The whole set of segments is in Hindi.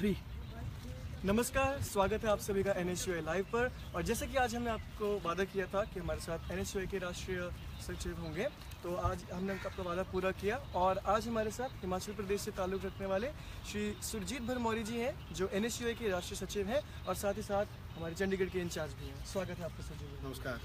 3। नमस्कार, स्वागत है आप सभी का NSUI लाइव पर। और जैसे कि आज हमने आपको वादा किया था कि हमारे साथ NSUI के राष्ट्रीय सचिव होंगे, तो आज हमने अपना वादा पूरा किया और आज हमारे साथ हिमाचल प्रदेश से ताल्लुक़ रखने वाले श्री सुरजीत भरमौरी जी हैं, जो NSUI के राष्ट्रीय सचिव हैं और साथ ही साथ हमारे चंडीगढ़ के इंचार्ज भी हैं। स्वागत है आपका सचिव। नमस्कार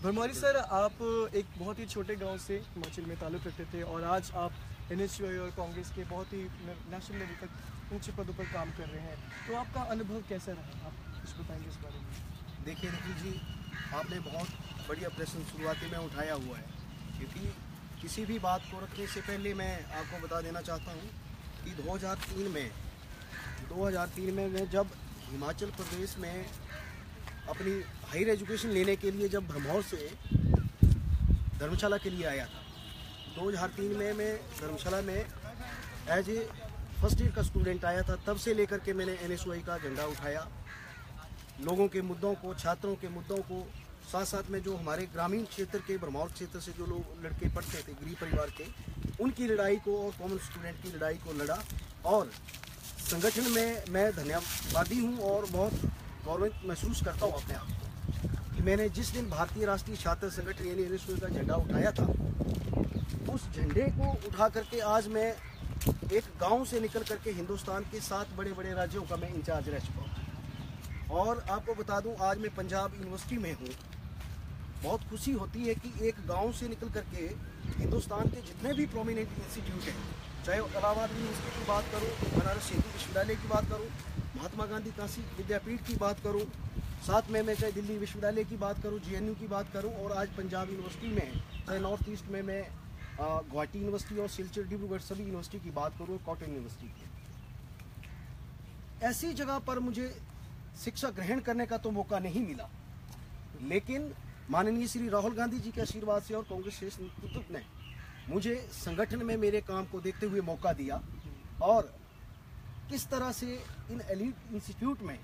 भरमौरी सर, आप एक बहुत ही छोटे गांव से हिमाचल में ताल्लुक़ रखते थे और आज आप NSUI और कांग्रेस के बहुत ही नेशनल लेवल तक ऊंचे पदों पर काम कर रहे हैं, तो आपका अनुभव कैसा रहा? आप कुछ बताएंगे इस बारे में? देखिए निखिल जी, आपने बहुत बढ़िया प्रश्न शुरुआती में उठाया हुआ है, क्योंकि किसी भी बात को रखने से पहले मैं आपको बता देना चाहता हूँ कि 2003 में मैं जब हिमाचल प्रदेश में अपनी हायर एजुकेशन लेने के लिए जब भरमौर से धर्मशाला के लिए आया था, 2003 में मैं धर्मशाला में एज ए फर्स्ट ईयर का स्टूडेंट आया था। तब से लेकर के मैंने NSUI का झंडा उठाया, लोगों के मुद्दों को, छात्रों के मुद्दों को, साथ साथ में जो हमारे ग्रामीण क्षेत्र के भरमौर क्षेत्र से जो लोग लड़के पढ़ते थे गरीब परिवार के, उनकी लड़ाई को और कॉमन स्टूडेंट की लड़ाई को लड़ा। और संगठन में मैं धन्यवादी हूँ और बहुत गौरवित महसूस करता हूँ अपने आप को कि मैंने जिस दिन भारतीय राष्ट्रीय छात्र संगठन यानी NSUI का झंडा उठाया था, उस झंडे को उठा करके आज मैं एक गांव से निकल करके हिंदुस्तान के 7 बड़े बड़े राज्यों का मैं इंचार्ज रह चुका हूँ। और आपको बता दूं, आज मैं पंजाब यूनिवर्सिटी में हूँ। बहुत खुशी होती है कि एक गांव से निकल करके हिंदुस्तान के जितने भी प्रोमिनेंट इंस्टीट्यूट हैं, चाहे इलाहाबाद यूनिवर्सिटी की बात करूँ, बनारस हिंदू विश्वविद्यालय की बात करूँ, महात्मा गांधी काशी विद्यापीठ की बात करूँ, साथ में मैं चाहे दिल्ली विश्वविद्यालय की बात करूँ, GNU की बात करूँ, और आज पंजाब यूनिवर्सिटी में, चाहे नॉर्थ ईस्ट में मैं गुवाहाटी यूनिवर्सिटी और सिलचर डिब्रूगढ़ सभी यूनिवर्सिटी की बात करूँ, कॉटन यूनिवर्सिटी की, ऐसी जगह पर मुझे शिक्षा ग्रहण करने का तो मौका नहीं मिला, लेकिन माननीय श्री राहुल गांधी जी के आशीर्वाद से और कांग्रेस शीर्ष नेतृत्व ने मुझे संगठन में मेरे काम को देखते हुए मौका दिया। और किस तरह से इन एलीट इंस्टीट्यूट में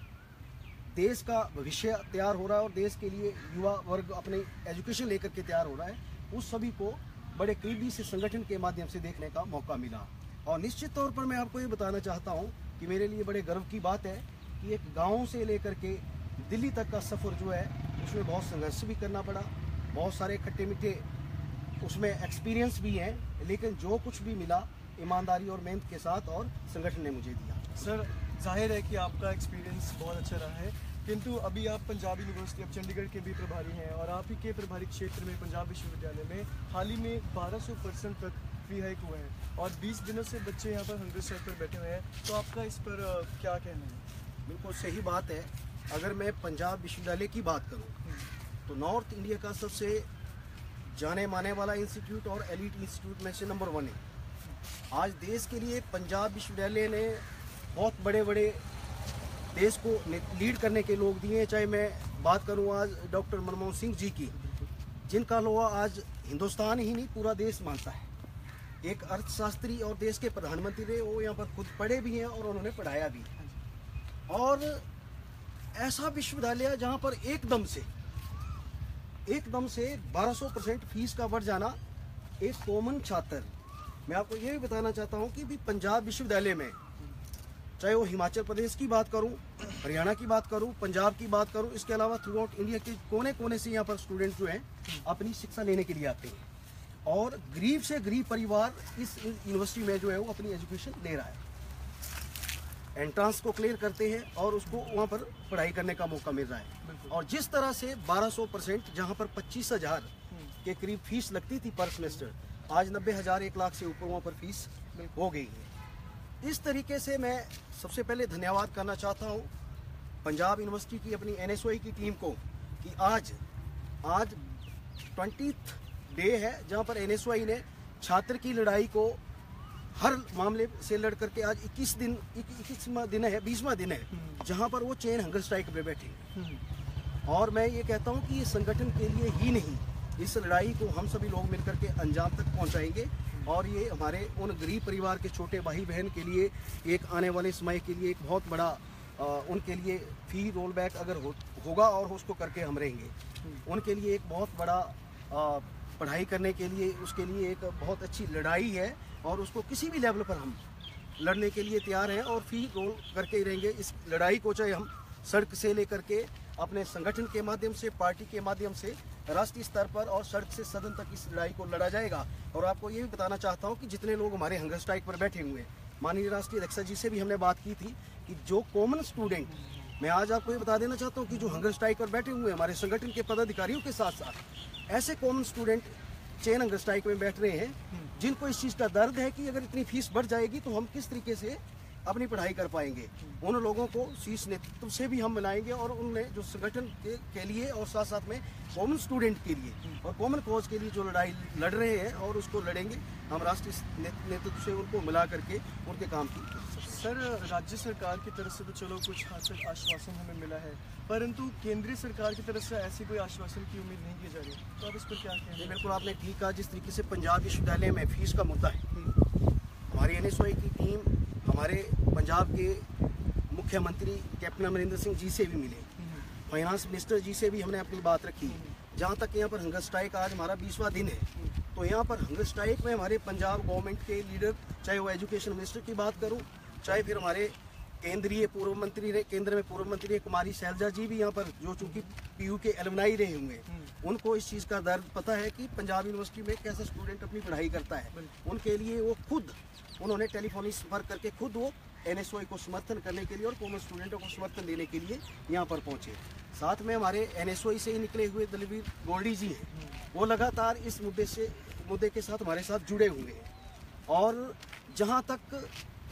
देश का भविष्य तैयार हो रहा है और देश के लिए युवा वर्ग अपने एजुकेशन लेकर के तैयार हो रहा है, उस सभी को बड़े करीबी से संगठन के माध्यम से देखने का मौका मिला। और निश्चित तौर पर मैं आपको ये बताना चाहता हूँ कि मेरे लिए बड़े गर्व की बात है कि एक गांव से लेकर के दिल्ली तक का सफ़र जो है, उसमें बहुत संघर्ष भी करना पड़ा, बहुत सारे खट्टे मीठे उसमें एक्सपीरियंस भी हैं, लेकिन जो कुछ भी मिला ईमानदारी और मेहनत के साथ और संगठन ने मुझे दिया। सर, जाहिर है कि आपका एक्सपीरियंस बहुत अच्छा रहा है, किंतु अभी आप पंजाब यूनिवर्सिटी, अब चंडीगढ़ के भी प्रभारी हैं और आप ही के प्रभारी क्षेत्र में पंजाब विश्वविद्यालय में हाल ही में 1200% तक फी हाइक हुआ है और 20 दिनों से बच्चे यहाँ पर 100 पर बैठे हुए हैं, तो आपका इस पर क्या कहना है? बिल्कुल सही बात है। अगर मैं पंजाब विश्वविद्यालय की बात करूँ तो नॉर्थ इंडिया का सबसे जाने माने वाला इंस्टीट्यूट और एलीट इंस्टीट्यूट में से नंबर 1 है। आज देश के लिए पंजाब विश्वविद्यालय ने बहुत बड़े बड़े देश को लीड करने के लोग दिए हैं। चाहे मैं बात करूं आज डॉक्टर मनमोहन सिंह जी की, जिनका लोहा आज हिंदुस्तान ही नहीं पूरा देश मानता है। एक अर्थशास्त्री और देश के प्रधानमंत्री रहे, वो यहाँ पर खुद पढ़े भी हैं और उन्होंने पढ़ाया भी। और ऐसा विश्वविद्यालय जहाँ पर एकदम से 1200% फीस का बढ़ जाना, एक कॉमन छात्र, मैं आपको ये भी बताना चाहता हूँ कि भी पंजाब विश्वविद्यालय में, चाहे वो हिमाचल प्रदेश की बात करूं, हरियाणा की बात करूं, पंजाब की बात करूं, इसके अलावा थ्रू आउट इंडिया के कोने कोने से यहाँ पर स्टूडेंट जो हैं अपनी शिक्षा लेने के लिए आते हैं और गरीब से गरीब परिवार इस यूनिवर्सिटी में जो है वो अपनी एजुकेशन ले रहा है, एंट्रांस को क्लियर करते हैं और उसको वहाँ पर पढ़ाई करने का मौका मिल रहा है। और जिस तरह से 1200% जहाँ पर 25,000 के करीब फीस लगती थी पर सेमेस्टर, आज 90,000 1 लाख से ऊपर वहाँ पर फीस हो गई है। इस तरीके से मैं सबसे पहले धन्यवाद करना चाहता हूँ पंजाब यूनिवर्सिटी की अपनी NSUI की टीम को कि आज 20th डे है जहाँ पर NSUI ने छात्र की लड़ाई को हर मामले से लड़ करके आज 21वां दिन है, 20वां दिन है जहाँ पर वो चेन हंगर स्ट्राइक पे बैठे। और मैं ये कहता हूँ कि ये संगठन के लिए ही नहीं, इस लड़ाई को हम सभी लोग मिलकर के अंजाम तक पहुँचाएंगे और ये हमारे उन गरीब परिवार के छोटे भाई बहन के लिए एक आने वाले समय के लिए एक बहुत बड़ा उनके लिए फी रोल बैक अगर होगा और उसको करके हम रहेंगे, उनके लिए एक बहुत बड़ा पढ़ाई करने के लिए उसके लिए एक बहुत अच्छी लड़ाई है और उसको किसी भी लेवल पर हम लड़ने के लिए तैयार हैं और फ्री रोल करके ही रहेंगे। इस लड़ाई को चाहे हम सड़क से लेकर के अपने संगठन के माध्यम से, पार्टी के माध्यम से, राष्ट्रीय स्तर पर और सड़क से सदन तक इस लड़ाई को लड़ा जाएगा। और आपको ये भी बताना चाहता हूँ कि जितने लोग हमारे हंगर स्ट्राइक पर बैठे हुए हैं, माननीय राष्ट्रीय अध्यक्ष जी से भी हमने बात की थी कि जो कॉमन स्टूडेंट, मैं आज आपको ये बता देना चाहता हूँ कि जो हंगर स्ट्राइक पर बैठे हुए हैं हमारे संगठन के पदाधिकारियों के साथ साथ ऐसे common student chain hunger strike में बैठ रहे हैं जिनको इस चीज़ का दर्द है कि अगर इतनी फीस बढ़ जाएगी तो हम किस तरीके से अपनी पढ़ाई कर पाएंगे। उन लोगों को शीर्ष नेतृत्व से भी हम मिलाएंगे और उनने जो संगठन के लिए और साथ साथ में कॉमन स्टूडेंट के लिए और कॉमन कॉज के लिए जो लड़ाई लड़ रहे हैं और उसको लड़ेंगे, हम राष्ट्रीय नेतृत्व से उनको मिला करके उनके काम की। सर, राज्य सरकार की तरफ से तो चलो कुछ हासिल आश्वासन हमें मिला है, परंतु केंद्रीय सरकार की तरफ से ऐसी कोई आश्वासन की उम्मीद नहीं की जा रही, तो आप इस पर क्या कहेंगे? बिल्कुल आपने ठीक कहा। जिस तरीके से पंजाब विश्वविद्यालय में फीस का मुद्दा है, हमारी NSY की टीम हमारे पंजाब के मुख्यमंत्री कैप्टन अमरिंदर सिंह जी से भी मिले, फाइनेंस मिनिस्टर जी से भी हमने अपनी बात रखी। जहाँ तक यहाँ पर हंगर स्ट्राइक आज हमारा 20वां दिन है, तो यहाँ पर हंगर स्ट्राइक में हमारे पंजाब गवर्नमेंट के लीडर, चाहे वो एजुकेशन मिनिस्टर की बात करूँ, चाहे फिर हमारे केंद्रीय पूर्व मंत्री रहे, केंद्र में पूर्व मंत्री कुमारी शैलजा जी भी यहाँ पर जो चूँकि PU के एलुमनाई रहे होंगे, उनको इस चीज़ का दर्द पता है कि पंजाब यूनिवर्सिटी में कैसे स्टूडेंट अपनी पढ़ाई करता है। उनके लिए वो खुद उन्होंने टेलीफोनिक संपर्क करके खुद वो NSY को समर्थन करने के लिए और कॉमन स्टूडेंटों को समर्थन देने के लिए यहाँ पर पहुँचे। साथ में हमारे NSY से ही निकले हुए दलवीर गोल्डी जी हैं, वो लगातार इस मुद्दे के साथ हमारे साथ जुड़े हुए हैं। और जहाँ तक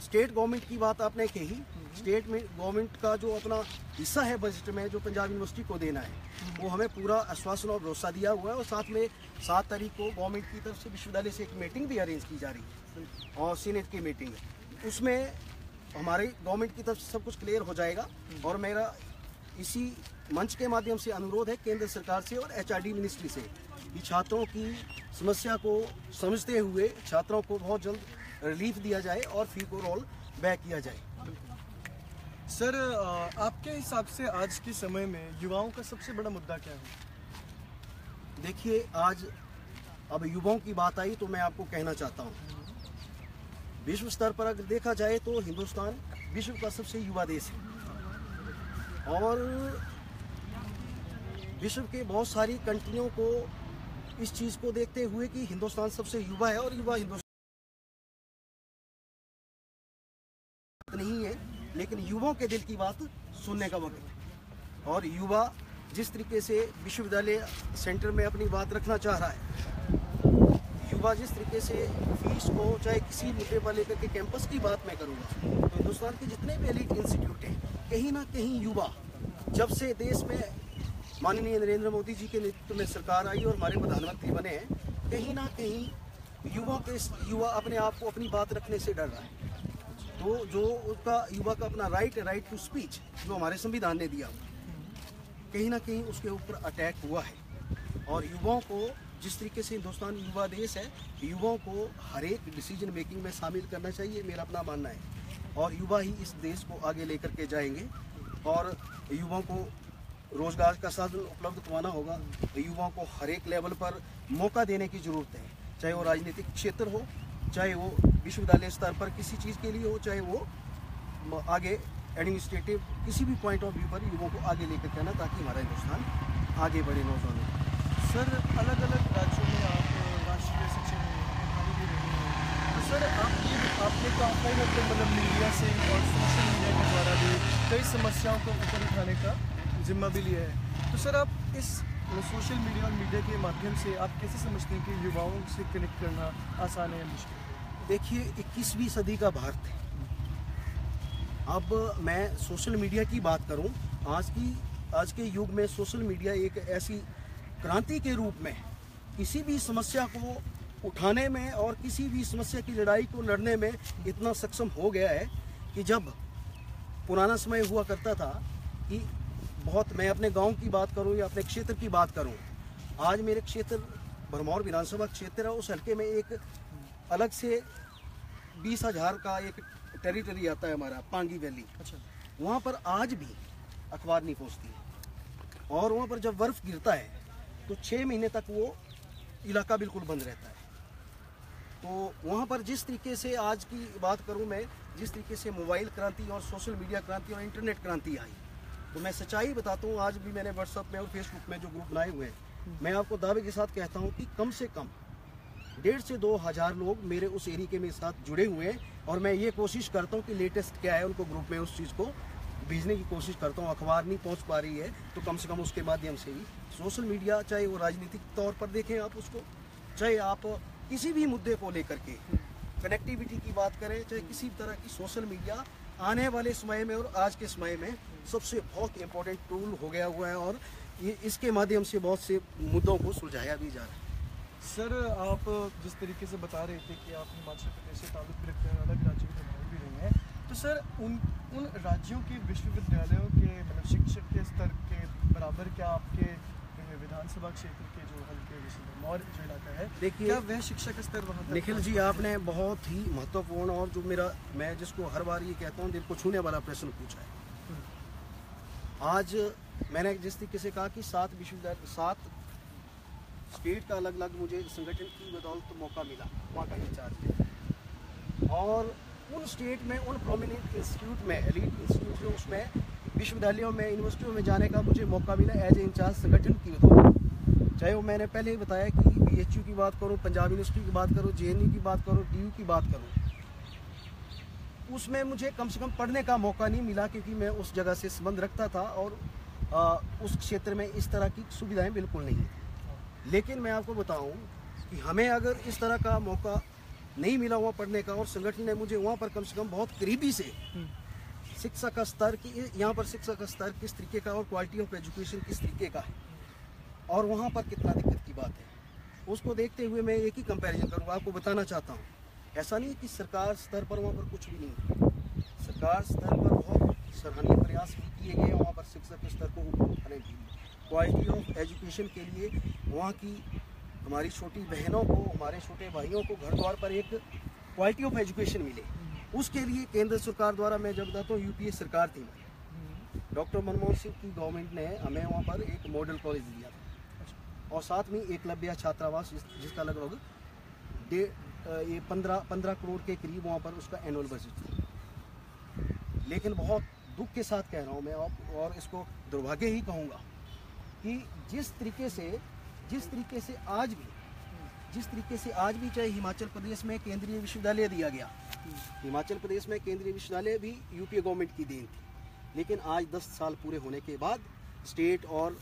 स्टेट गवर्नमेंट की बात आपने कही, स्टेट में गवर्नमेंट का जो अपना हिस्सा है बजट में जो पंजाब यूनिवर्सिटी को देना है, वो हमें पूरा आश्वासन और भरोसा दिया हुआ है। और साथ में 7 तारीख को गवर्नमेंट की तरफ से विश्वविद्यालय से एक मीटिंग भी अरेंज की जा रही है और सीनेट की मीटिंग, उसमें हमारे गवर्नमेंट की तरफ से सब कुछ क्लियर हो जाएगा। और मेरा इसी मंच के माध्यम से अनुरोध है केंद्र सरकार से और HRD मिनिस्ट्री से कि छात्रों की समस्या को समझते हुए छात्रों को बहुत जल्द रिलीफ दिया जाए और फी को रोल बैक किया जाए। सर, आपके हिसाब से आज के समय में युवाओं का सबसे बड़ा मुद्दा क्या है? देखिए, आज अब युवाओं की बात आई तो मैं आपको कहना चाहता हूँ, विश्व स्तर पर अगर देखा जाए तो हिंदुस्तान विश्व का सबसे युवा देश है और विश्व के बहुत सारी कंट्रियों को इस चीज़ को देखते हुए कि हिंदुस्तान सबसे युवा है और युवा हिंदुस्तान नहीं है, लेकिन युवाओं के दिल की बात सुनने का वक्त है। और युवा जिस तरीके से विश्वविद्यालय सेंटर में अपनी बात रखना चाह रहा है, युवा जिस तरीके से फीस को चाहे किसी मुद्दे पर लेकर के कैंपस की बात मैं करूँगा, तो हिंदुस्तान के जितने भी एलीट इंस्टीट्यूट हैं, कहीं ना कहीं युवा, जब से देश में माननीय नरेंद्र मोदी जी के नेतृत्व में सरकार आई और हमारे प्रधानमंत्री बने हैं, कहीं ना कहीं युवा अपने आप को अपनी बात रखने से डर रहा है। तो जो उसका युवा का अपना राइट टू स्पीच जो हमारे संविधान ने दिया, कहीं ना कहीं उसके ऊपर अटैक हुआ है। और युवाओं को जिस तरीके से हिंदुस्तान युवा देश है, युवाओं को हर एक डिसीजन मेकिंग में शामिल करना चाहिए, मेरा अपना मानना है। और युवा ही इस देश को आगे लेकर के जाएंगे और युवाओं को रोजगार का साधन उपलब्ध करवाना होगा। युवाओं को हर एक लेवल पर मौका देने की ज़रूरत है, चाहे वो राजनीतिक क्षेत्र हो, चाहे वो विश्वविद्यालय स्तर पर किसी चीज़ के लिए हो, चाहे वो आगे एडमिनिस्ट्रेटिव किसी भी पॉइंट ऑफ व्यू पर युवाओं को आगे लेकर जाना, ताकि हमारा हिंदुस्तान आगे बढ़े नौजवानों। सर, अलग अलग राज्यों में आप राष्ट्रीय सचिव भी रहे हैं, तो सर आपने तो मतलब मीडिया से और सोशल मीडिया के द्वारा भी कई समस्याओं को ऊपर उठाने का जिम्मा भी लिया है। तो सर, आप इस सोशल मीडिया और मीडिया के माध्यम से आप कैसे समझते हैं कि युवाओं से कनेक्ट करना आसान है या मुश्किल? देखिए, 21वीं सदी का भारत है। अब मैं सोशल मीडिया की बात करूं, आज के युग में सोशल मीडिया एक ऐसी क्रांति के रूप में किसी भी समस्या को उठाने में और किसी भी समस्या की लड़ाई को लड़ने में इतना सक्षम हो गया है कि जब पुराना समय हुआ करता था कि मैं अपने गांव की बात करूं या अपने क्षेत्र की बात करूं, आज मेरे क्षेत्र भरमौर विधानसभा क्षेत्र है, उस हल्के में एक अलग से 20,000 का एक टेरिटरी आता है हमारा, पांगी वैली। अच्छा। वहाँ पर आज भी अखबार नहीं पहुँचती और वहाँ पर जब बर्फ़ गिरता है तो 6 महीने तक वो इलाका बिल्कुल बंद रहता है। तो वहाँ पर जिस तरीके से आज की बात करूँ मैं, जिस तरीके से मोबाइल क्रांति और सोशल मीडिया क्रांति और इंटरनेट क्रांति आई, तो मैं सच्चाई बताता हूँ, आज भी मैंने व्हाट्सएप में और फेसबुक में जो ग्रुप बनाए हुए हैं, मैं आपको दावे के साथ कहता हूँ कि कम से कम 1,500 से 2,000 लोग मेरे उस एरिया के मेरे साथ जुड़े हुए हैं। और मैं ये कोशिश करता हूँ कि लेटेस्ट क्या है उनको ग्रुप में उस चीज़ को भेजने की कोशिश करता हूँ। अखबार नहीं पहुँच पा रही है तो कम से कम उसके माध्यम से ही सोशल मीडिया, चाहे वो राजनीतिक तौर पर देखें आप उसको, चाहे आप किसी भी मुद्दे को लेकर के कनेक्टिविटी की बात करें, चाहे किसी भी तरह की, सोशल मीडिया आने वाले समय में और आज के समय में सबसे बहुत इम्पोर्टेंट टूल हो गया हुआ है और ये इसके माध्यम से बहुत से मुद्दों को सुलझाया भी जा रहा है। सर, आप जिस तरीके से बता रहे थे कि आप हिमाचल प्रदेश से ताल्लुक़ भी रखते हैं, अलग राज्यों के घूम भी रहे हैं, तो सर उन राज्यों के विश्वविद्यालयों के मतलब शिक्षक के स्तर के बराबर क्या आपके विधानसभा क्षेत्र के जो हल्के मौर जो इलाका है, देखिए, क्या वह शिक्षा का स्तर वहाँ निखिल जी, आपने बहुत ही महत्वपूर्ण और जो मैं जिसको हर बार ये कहता हूँ दिल को छूने वाला प्रश्न पूछा है। आज मैंने जिस तरीके से कहा कि 7 विश्वविद्यालय, 7 स्टेट का अलग अलग मुझे संगठन की बदौलत मौका मिला वहाँ का इंचार्ज है, और उन स्टेट में उन प्रोमिनेंट इंस्टीट्यूट में, एलीट इंस्टीट्यूट में, उसमें विश्वविद्यालयों में, यूनिवर्सिटियों में जाने का मुझे मौका मिला एज ए इंचार्ज संगठन की बदौलत। चाहे वो मैंने पहले ही बताया कि BHU की बात करूँ, पंजाब यूनिवर्सिटी की बात करूँ, JNU की बात करूँ, TU की बात करूँ, उसमें मुझे कम से कम पढ़ने का मौका नहीं मिला क्योंकि मैं उस जगह से संबंध रखता था और उस क्षेत्र में इस तरह की सुविधाएं बिल्कुल नहीं थी। लेकिन मैं आपको बताऊं कि हमें अगर इस तरह का मौका नहीं मिला वहाँ पढ़ने का और संगठन ने मुझे वहाँ पर कम से कम बहुत करीबी से शिक्षा का स्तर की, यहाँ पर शिक्षा का स्तर किस तरीके का और क्वालिटी ऑफ एजुकेशन किस तरीके का है और वहाँ पर कितना दिक्कत की बात है, उसको देखते हुए मैं एक ही कंपैरिजन करूँगा, आपको बताना चाहता हूँ। ऐसा नहीं कि सरकार स्तर पर वहाँ पर कुछ भी नहीं, सरकार स्तर पर बहुत सराहनीय प्रयास भी किए गए वहाँ पर शिक्षा के स्तर को ऊपर उठाने के लिए, क्वालिटी ऑफ एजुकेशन के लिए वहाँ की हमारी छोटी बहनों को, हमारे छोटे भाइयों को घर द्वार पर एक क्वालिटी ऑफ एजुकेशन मिले, उसके लिए केंद्र सरकार द्वारा, मैं जब बताता हूँ UPA सरकार थी, डॉक्टर मनमोहन सिंह की गवर्नमेंट ने हमें वहाँ पर एक मॉडल कॉलेज दिया था और साथ में एकलव्य छात्रावास जिसका लगभग 15 करोड़ के करीब वहाँ पर उसका एनुअल बजट था। लेकिन बहुत दुख के साथ कह रहा हूँ मैं और इसको दुर्भाग्य ही कहूँगा कि जिस तरीके से आज भी चाहे हिमाचल प्रदेश में केंद्रीय विश्वविद्यालय दिया गया, हिमाचल प्रदेश में केंद्रीय विश्वविद्यालय भी UPA गवर्नमेंट की देन थी, लेकिन आज 10 साल पूरे होने के बाद स्टेट और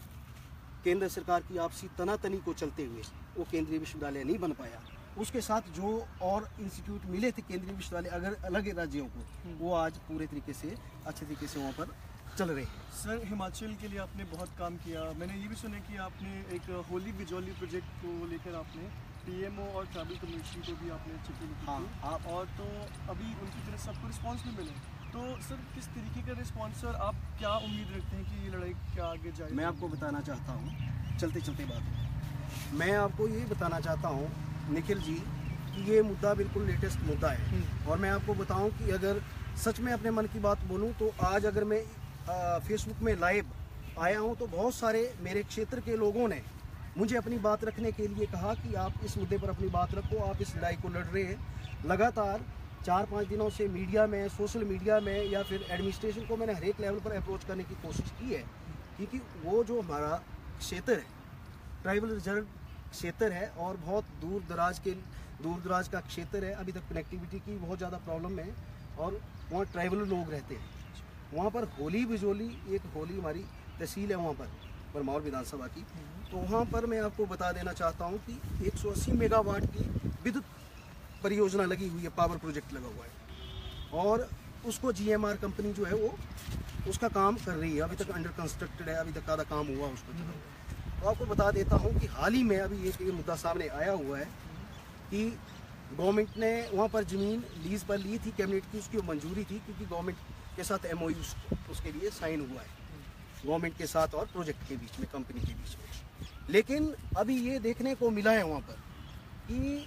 केंद्र सरकार की आपसी तनातनी को चलते हुए वो केंद्रीय विश्वविद्यालय नहीं बन पाया। उसके साथ जो और इंस्टीट्यूट मिले थे केंद्रीय विश्वविद्यालय अगर अलग राज्यों को, वो आज पूरे तरीके से अच्छे तरीके से वहाँ पर चल रहे हैं। सर, हिमाचल के लिए आपने बहुत काम किया। मैंने ये भी सुना कि आपने एक होली बिजौली प्रोजेक्ट को लेकर आपने PMO और ट्राइबल कम्युनिटी को भी आपने चिट्ठी लिखी थी, और तो अभी उनकी तरफ से आपको रिस्पॉन्स भी मिले, तो सर किस तरीके का रिस्पॉन्स और आप क्या उम्मीद रखते हैं कि ये लड़ाई क्या आगे जाएगी? मैं आपको बताना चाहता हूँ, चलते चलते बात, मैं आपको ये बताना चाहता हूँ निखिल जी कि ये मुद्दा बिल्कुल लेटेस्ट मुद्दा है और मैं आपको बताऊँ कि अगर सच में अपने मन की बात बोलूँ तो आज अगर मैं फेसबुक में लाइव आया हूँ तो बहुत सारे मेरे क्षेत्र के लोगों ने मुझे अपनी बात रखने के लिए कहा कि आप इस मुद्दे पर अपनी बात रखो, आप इस लड़ाई को लड़ रहे हैं। लगातार 4-5 दिनों से मीडिया में, सोशल मीडिया में या फिर एडमिनिस्ट्रेशन को मैंने हर एक लेवल पर अप्रोच करने की कोशिश की है, क्योंकि वो जो हमारा क्षेत्र है ट्राइबल रिजर्व क्षेत्र है और बहुत दूर दराज का क्षेत्र है, अभी तक कनेक्टिविटी की बहुत ज़्यादा प्रॉब्लम है और वहाँ ट्राइबल लोग रहते हैं। वहाँ पर होली बिजौली, एक होली हमारी तहसील है वहाँ पर भरमौर विधानसभा की, तो वहाँ पर मैं आपको बता देना चाहता हूँ कि 180 मेगावाट की विद्युत परियोजना लगी हुई है, पावर प्रोजेक्ट लगा हुआ है और उसको GMR कंपनी जो है वो उसका काम कर रही है, अभी तक अंडर कंस्ट्रक्टेड है, अभी तक आधा काम हुआ उसको। तो आपको बता देता हूँ कि हाल ही में अभी ये मुद्दा सामने आया हुआ है कि गवर्नमेंट ने वहाँ पर ज़मीन लीज पर ली थी, कैबिनेट की उसकी मंजूरी थी क्योंकि गवर्नमेंट के साथ MOU उसके लिए साइन हुआ है, गवर्नमेंट के साथ और प्रोजेक्ट के बीच में, कंपनी के बीच में। लेकिन अभी ये देखने को मिला है वहाँ पर कि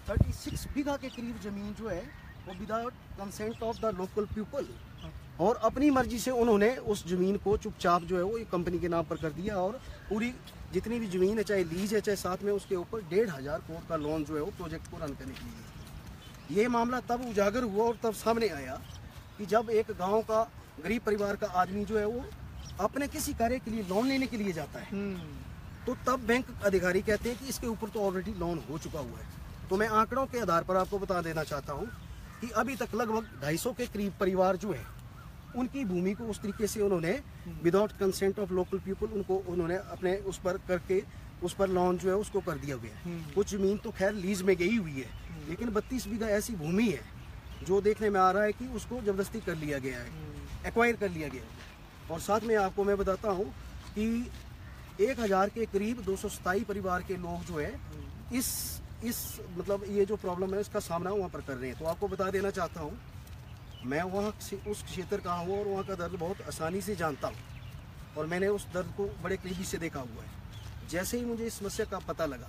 36 बीघा के करीब ज़मीन जो है वो without consent of the local people और अपनी मर्जी से उन्होंने उस ज़मीन को चुपचाप जो है वो एक कंपनी के नाम पर कर दिया और पूरी जितनी भी ज़मीन है, चाहे लीज है चाहे साथ में उसके ऊपर 1,500 करोड़ का लोन जो है वो प्रोजेक्ट को रन करने के लिए। ये मामला तब उजागर हुआ और तब सामने आया कि जब एक गांव का गरीब परिवार का आदमी जो है वो अपने किसी कार्य के लिए लोन लेने के लिए जाता है, तो तब बैंक अधिकारी कहते हैं कि इसके ऊपर तो ऑलरेडी लोन हो चुका हुआ है। तो मैं आंकड़ों के आधार पर आपको बता देना चाहता हूँ कि अभी तक लगभग 250 के करीब परिवार जो है उनकी भूमि को उस तरीके से उन्होंने without consent of local people उनको उन्होंने अपने उस पर करके उस पर लोन जो है उसको कर दिया गया है। कुछ ज़मीन तो खैर लीज में गई हुई है, लेकिन 32 बीघा ऐसी भूमि है जो देखने में आ रहा है कि उसको जबरदस्ती कर लिया गया है, एक्वायर कर लिया गया है। और साथ में आपको मैं बताता हूँ कि 1000 के करीब 227 परिवार के लोग जो है इस मतलब ये जो प्रॉब्लम है इसका सामना वहाँ पर कर रहे हैं। तो आपको बता देना चाहता हूँ, मैं वहाँ से उस क्षेत्र का हूँ और वहाँ का दर्द बहुत आसानी से जानता हूँ और मैंने उस दर्द को बड़े करीबी से देखा हुआ है। जैसे ही मुझे इस समस्या का पता लगा,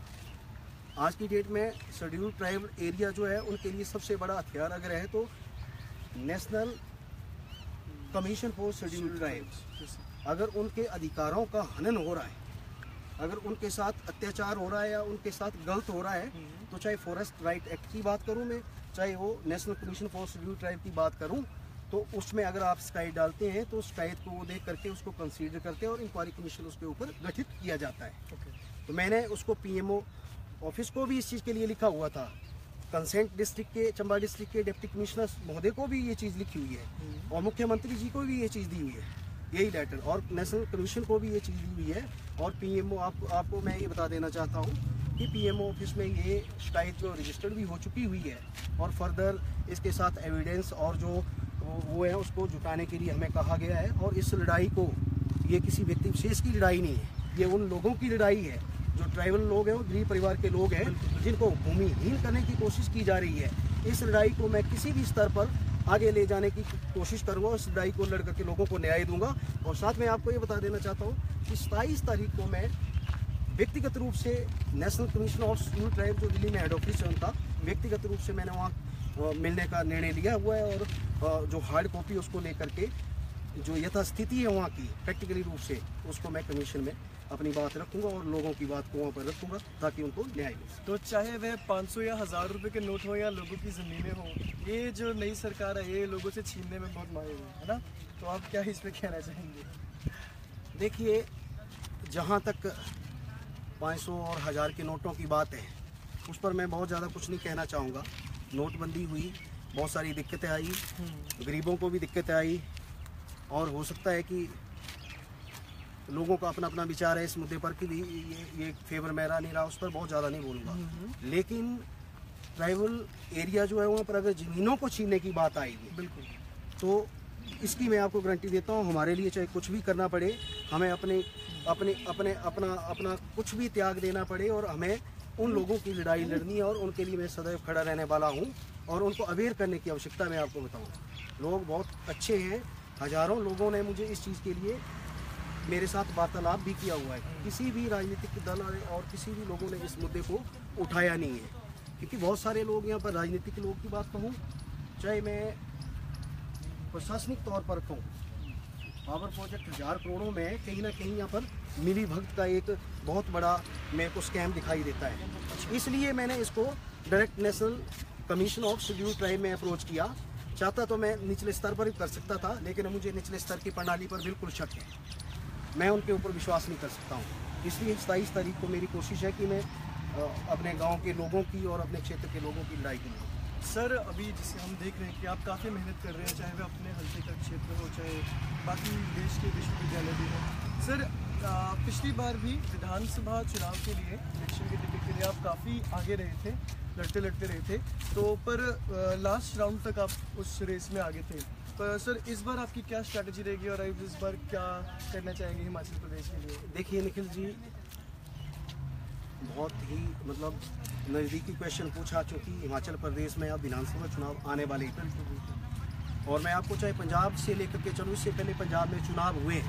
आज की डेट में शेड्यूल ट्राइब एरिया जो है उनके लिए सबसे बड़ा हथियार अगर है तो national commission for schedule tribes. अगर उनके अधिकारों का हनन हो रहा है, अगर उनके साथ अत्याचार हो रहा है या उनके साथ गलत हो रहा है, तो चाहे फॉरेस्ट राइट एक्ट की बात करूं मैं, चाहे वो national commission for schedule tribe की बात करूं, तो उसमें अगर आप शिकायत डालते हैं तो शिकायत को वो देख करके उसको कंसीडर करते हैं और इंक्वायरी कमीशन उसके ऊपर गठित किया जाता है। तो मैंने उसको पीएमओ ऑफिस को भी इस चीज़ के लिए लिखा हुआ था, कंसेंट डिस्ट्रिक्ट के चंबा डिस्ट्रिक्ट के डिप्टी कमिश्नर महोदय को भी ये चीज़ लिखी हुई है और मुख्यमंत्री जी को भी ये चीज़ दी हुई है, यही लेटर, और नेशनल कमीशन को भी ये चीज़ दी हुई है। और पीएमओ आपको मैं ये बता देना चाहता हूँ कि पीएमओ ऑफिस में ये शिकायत जो रजिस्टर्ड भी हो चुकी हुई है और फर्दर इसके साथ एविडेंस और जो वो है उसको जुटाने के लिए हमें कहा गया है। और इस लड़ाई को, ये किसी व्यक्ति विशेष की लड़ाई नहीं है, ये उन लोगों की लड़ाई है जो ट्राइबल लोग हैं और गरीब परिवार के लोग हैं जिनको भूमिहीन करने की कोशिश की जा रही है। इस लड़ाई को मैं किसी भी स्तर पर आगे ले जाने की कोशिश करूंगा, इस लड़ाई को लड़ करके लोगों को न्याय दूंगा। और साथ में आपको ये बता देना चाहता हूँ कि 27 तारीख को मैं व्यक्तिगत रूप से national commission of schedule tribe जो दिल्ली में हेड ऑफिस है उनका, व्यक्तिगत रूप से मैंने वहाँ मिलने का निर्णय लिया हुआ है और जो हार्ड कॉपी उसको लेकर के जो यथास्थिति है वहाँ की प्रैक्टिकली रूप से उसको मैं कमीशन में अपनी बात रखूंगा और लोगों की बात को वहाँ पर रखूंगा ताकि उनको न्याय मिले। तो चाहे वह 500 या 1000 रुपए के नोट हो या लोगों की ज़मीनें हो, ये जो नई सरकार है ये लोगों से छीनने में बहुत माहिर है ना, तो आप क्या इस पे कहना चाहेंगे? देखिए, जहाँ तक 500 और 1000 के नोटों की बात है उस पर मैं बहुत ज़्यादा कुछ नहीं कहना चाहूँगा। नोटबंदी हुई, बहुत सारी दिक्कतें आई, गरीबों को भी दिक्कतें आई और हो सकता है कि लोगों का अपना अपना विचार है इस मुद्दे पर कि ये फेवर मेरा नहीं रहा, उस पर बहुत ज़्यादा नहीं बोलूँगा। लेकिन ट्राइबल एरिया जो है वहाँ पर अगर ज़मीनों को छीनने की बात आएगी बिल्कुल, तो इसकी मैं आपको गारंटी देता हूँ, हमारे लिए चाहे कुछ भी करना पड़े, हमें अपना कुछ भी त्याग देना पड़े और हमें उन लोगों की लड़ाई लड़नी है और उनके लिए मैं सदैव खड़ा रहने वाला हूँ। और उनको अवेयर करने की आवश्यकता मैं आपको बताऊँ, लोग बहुत अच्छे हैं, हज़ारों लोगों ने मुझे इस चीज़ के लिए मेरे साथ वार्तालाप भी किया हुआ है। किसी भी राजनीतिक दल और किसी भी लोगों ने इस मुद्दे को उठाया नहीं है, क्योंकि बहुत सारे लोग यहाँ पर राजनीतिक लोग की बात कहूँ, चाहे मैं प्रशासनिक तौर पर कहूँ, पावर प्रोजेक्ट 1000 करोड़ों में कहीं ना कहीं यहाँ पर मिली भगत का एक बहुत बड़ा मेरे को स्कैम दिखाई देता है। इसलिए मैंने इसको direct national commission of schedule tribe में अप्रोच किया। चाहता तो मैं निचले स्तर पर ही कर सकता था, लेकिन मुझे निचले स्तर की प्रणाली पर बिल्कुल शक है, मैं उनके ऊपर विश्वास नहीं कर सकता हूँ। इसलिए 27 तारीख को मेरी कोशिश है कि मैं अपने गांव के लोगों की और अपने क्षेत्र के लोगों की लड़ाई करूँ। सर अभी जिसे हम देख रहे हैं कि आप काफ़ी मेहनत कर रहे हैं, चाहे वह अपने हल्के का क्षेत्र हो चाहे बाकी देश के विश्वविद्यालय भी हो। सर पिछली बार भी विधानसभा चुनाव के लिए, इलेक्शन के टिकट के लिए आप काफ़ी आगे रहे थे, लड़ते रहे थे, तो पर लास्ट राउंड तक आप उस रेस में आगे थे। पर सर इस बार आपकी क्या स्ट्रैटेजी रहेगी और आप इस बार क्या करना चाहेंगे हिमाचल प्रदेश के लिए? देखिए निखिल जी, बहुत ही मतलब नज़दीकी क्वेश्चन पूछा, चूँकि हिमाचल प्रदेश में अब विधानसभा चुनाव आने वाले हैं और मैं आपको चाहे पंजाब से लेकर के चलूँ, इससे पहले पंजाब में चुनाव हुए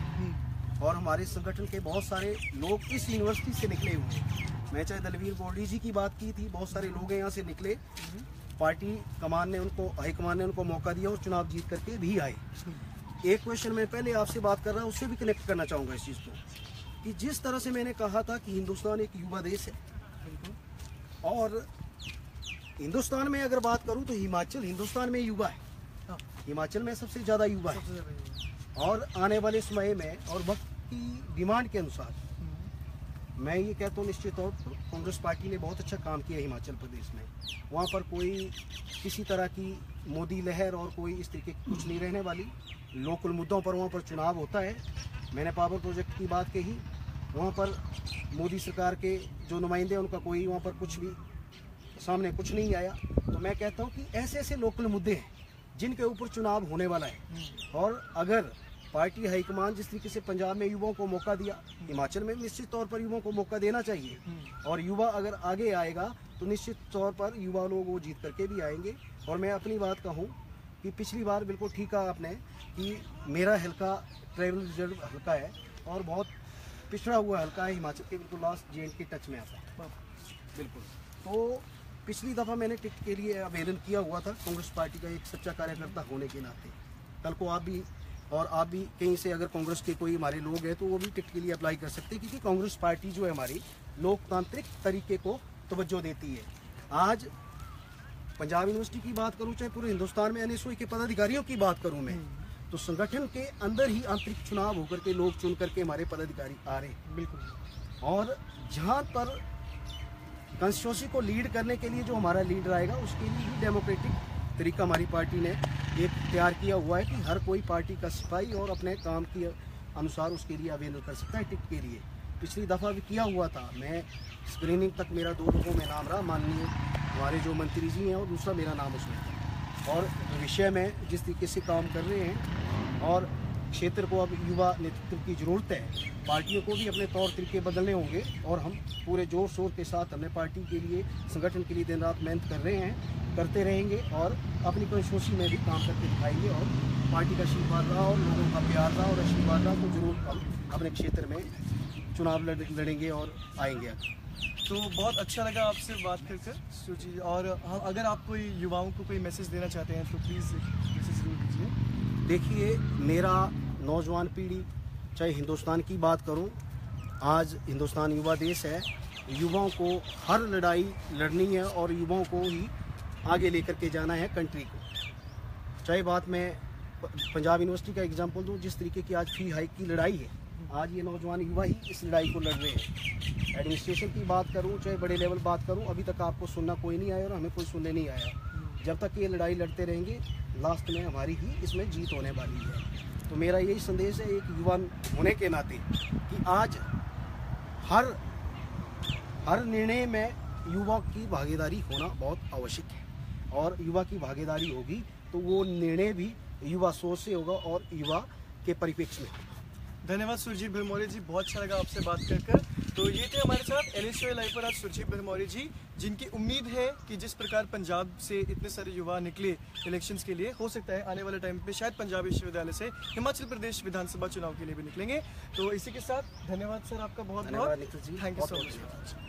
और हमारे संगठन के बहुत सारे लोग इस यूनिवर्सिटी से निकले हुए। मैं चाहे दलवीर बोर्डी जी की बात की थी, बहुत सारे लोग यहाँ से निकले, पार्टी कमान ने उनको, हाईकमान ने उनको मौका दिया और चुनाव जीत करके भी आए। एक क्वेश्चन मैं पहले आपसे बात कर रहा हूँ, उससे भी कनेक्ट करना चाहूँगा इस चीज़ को, कि जिस तरह से मैंने कहा था कि हिंदुस्तान एक युवा देश है, और हिंदुस्तान में अगर बात करूँ तो हिमाचल हिंदुस्तान में युवा है, हाँ। हिमाचल में सबसे ज़्यादा युवा है। सबसे ज़्यादा ये। और आने वाले समय में और वक्त की डिमांड के अनुसार मैं ये कहता हूँ निश्चित तौर पर कांग्रेस पार्टी ने बहुत अच्छा काम किया हिमाचल प्रदेश में। वहाँ पर कोई किसी तरह की मोदी लहर और कोई इस तरीके की कुछ नहीं रहने वाली। लोकल मुद्दों पर वहाँ पर चुनाव होता है। मैंने पावर प्रोजेक्ट की बात कही, वहाँ पर मोदी सरकार के जो नुमाइंदे उनका कोई वहाँ पर कुछ भी सामने कुछ नहीं आया। तो मैं कहता हूँ कि ऐसे ऐसे लोकल मुद्दे हैं जिनके ऊपर चुनाव होने वाला है, और अगर पार्टी हाईकमान जिस तरीके से पंजाब में युवाओं को मौका दिया, हिमाचल में निश्चित तौर पर युवाओं को मौका देना चाहिए। और युवा अगर आगे आएगा तो निश्चित तौर पर युवा लोग वो जीत करके भी आएंगे। और मैं अपनी बात कहूँ कि पिछली बार बिल्कुल ठीक कहा आपने कि मेरा हल्का ट्राइबल रिजर्व हल्का है और बहुत पिछड़ा हुआ हल्का है, हिमाचल के बिल्कुल लास्ट जेएंड के टच में आता है बिल्कुल। तो पिछली दफ़ा मैंने टिकट के लिए आवेदन किया हुआ था कांग्रेस पार्टी का एक सच्चा कार्यकर्ता होने के नाते। कल को आप भी कहीं से अगर कांग्रेस के कोई हमारे लोग हैं तो वो भी टिकट के लिए अप्लाई कर सकते हैं, क्योंकि कांग्रेस पार्टी जो है हमारी लोकतांत्रिक तरीके को तवज्जो देती है। आज पंजाब यूनिवर्सिटी की बात करूँ, चाहे पूरे हिंदुस्तान में एनएसयूआई के पदाधिकारियों की बात करूँ मैं, तो संगठन के अंदर ही आंतरिक चुनाव होकर के लोग चुन करके हमारे पदाधिकारी आ रहे हैं बिल्कुल। और जहाँ पर कंस्टिट्यूंसी को लीड करने के लिए जो हमारा लीडर आएगा उसके लिए ही डेमोक्रेटिक तरीका हमारी पार्टी ने एक तैयार किया हुआ है कि हर कोई पार्टी का सिपाही और अपने काम के अनुसार उसके लिए आवेदन कर सकता है टिकट के लिए। पिछली दफ़ा भी किया हुआ था, मैं स्क्रीनिंग तक मेरा 2 लोगों में नाम रहा, माननीय हमारे जो मंत्री जी हैं और दूसरा मेरा नाम उसमें था। और विषय में जिस तरीके से काम कर रहे हैं और क्षेत्र को अब युवा नेतृत्व की ज़रूरत है, पार्टियों को भी अपने तौर तरीके बदलने होंगे और हम पूरे जोर शोर के साथ अपने पार्टी के लिए संगठन के लिए दिन रात मेहनत कर रहे हैं, करते रहेंगे और अपनी कंस्टिट्यूंसी में भी काम करके दिखाएंगे। और पार्टी का आशीर्वाद रहा और लोगों का प्यार रहा और आशीर्वाद रहा तो ज़रूर हम अपने क्षेत्र में चुनाव लड़ेंगे और आएंगे। तो बहुत अच्छा लगा आपसे बात कर सुजी। और हम अगर आप कोई युवाओं को कोई मैसेज देना चाहते हैं तो प्लीज़ मैसेज ज़रूर दीजिए। देखिए, मेरा नौजवान पीढ़ी, चाहे हिंदुस्तान की बात करूं, आज हिंदुस्तान युवा देश है। युवाओं को हर लड़ाई लड़नी है और युवाओं को ही आगे लेकर के जाना है कंट्री को। चाहे बात मैं पंजाब यूनिवर्सिटी का एग्जांपल दूं, जिस तरीके की आज फी हाइक की लड़ाई है, आज ये नौजवान युवा ही इस लड़ाई को लड़ रहे हैं। एडमिनिस्ट्रेशन की बात करूं, चाहे बड़े लेवल बात करूं, अभी तक आपको सुनना कोई नहीं आया और हमें कोई सुनने नहीं आया। जब तक ये लड़ाई लड़ते रहेंगे, लास्ट में हमारी ही इसमें जीत होने वाली है। तो मेरा यही संदेश है एक युवा होने के नाते कि आज हर निर्णय में युवा की भागीदारी होना बहुत आवश्यक है, और युवा की भागीदारी होगी तो वो निर्णय भी युवा सोच से होगा और युवा के परिप्रेक्ष्य में। धन्यवाद सुरजीत भरमौरी जी, बहुत अच्छा लगा आपसे बात कर। तो ये थे हमारे साथ एनएसयूआई लाइव पर आज सुरजीत भरमौरी जी, जिनकी उम्मीद है कि जिस प्रकार पंजाब से इतने सारे युवा निकले इलेक्शंस के लिए, हो सकता है आने वाले टाइम पे शायद पंजाब विश्वविद्यालय से हिमाचल प्रदेश विधानसभा चुनाव के लिए भी निकलेंगे। तो इसी के साथ धन्यवाद सर आपका बहुत बहुत। Nikhil ji, thank you so much.